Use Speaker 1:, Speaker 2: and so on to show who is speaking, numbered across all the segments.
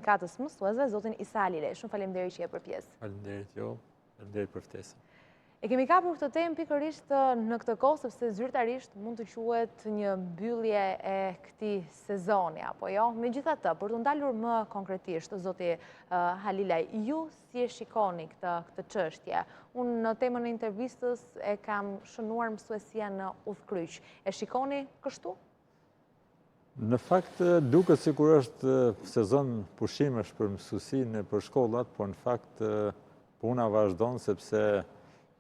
Speaker 1: Sindikatës Mësuesve, zotin Isa Alile. Shumë faleminderit që je për pjesë.
Speaker 2: Faleminderit jo, faleminderit për ftesën.
Speaker 1: E kemi kapur këtë temë pikërisht në këtë kohë, sepse zyrtarisht mund të quhet një mbyllje e këtij sezoni, apo jo? Megjithatë, për të ndalur më konkretisht, zoti Halilaj, ju si e shikoni këtë çështje? Unë në temën e intervistës e kam shënuar mësuesia në udhkryq. E shikoni kështu?
Speaker 2: Në fakt, duket sikur është sezon pushimesh për mësuesinë e për shkollat, por në fakt puna vazhdon sepse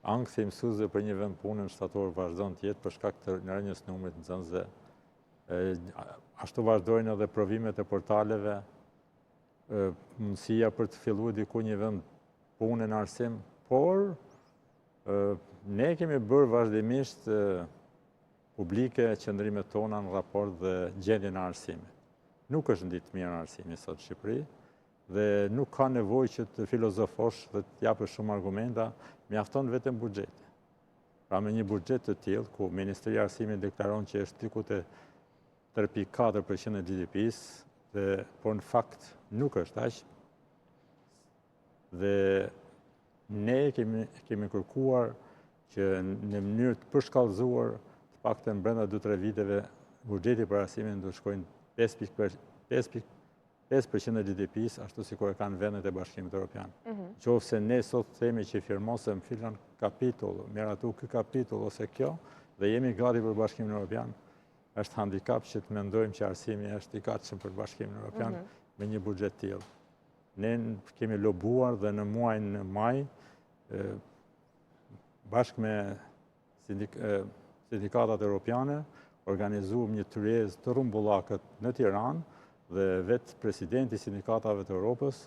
Speaker 2: ankthi i mësuesve për një vend pune në shtator vazhdon të jetë për shkak të rënjes së numrit të nxënësve. Ashtu vazhdojnë edhe provimet e portaleve, mundësia për të filluar diku një vend pune në arsim, por ne kemi bërë vazhdimisht publike qëndrimet tona në raport dhe gjendjen e arsimit. Nuk është ditë mirë në arsimi sot në Shqipëri, dhe nuk ka nevojë që të filozofosh dhe të japësh shumë argumenta, mjafton vetëm buxheti. Pra me një buxhet të tillë, ku Ministria e Arsimit deklaron që është diku te 3.4% e GDP-s, por në fakt nuk është aq. Dhe ne kemi kërkuar që në mënyrë të përshkallëzuar, të paktën brenda 2-3 viteve, buxheti për arsimin do të shkojnë 5% e GDP-s, ashtu si kur e kanë vendet e Bashkimit Evropian. Qofse ne sot themi që firmosëm filan kapitull, miratu ky kapitull ose kjo, dhe jemi gati për Bashkimin Evropian, është handikap që të mendojmë që arsimi është i gatshëm për Bashkimin Evropian me një buxhet të tillë. Ne kemi lobuar dhe në muajin maj, bashkë me sindikatat europiane, organizuam një tyrezë të rrumbullakët në Tiranë, dhe vetë presidenti i sindikatave të Europës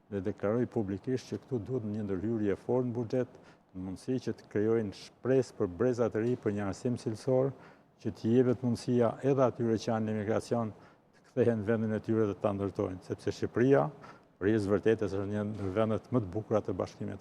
Speaker 2: dhe deklaroi publikisht që këtu duhet një ndërhyrje e fortë në buxhet, në mundësi që të krijojnë shpresë për breza të ri për një arsim cilësor, që të jepet mundësia edhe atyre që janë në emigracion të kthehen në vendin e tyre dhe ta ndërtojnë, sepse Shqipëria, për vërtetës është një ndër vendet më të bukura të Bashkimit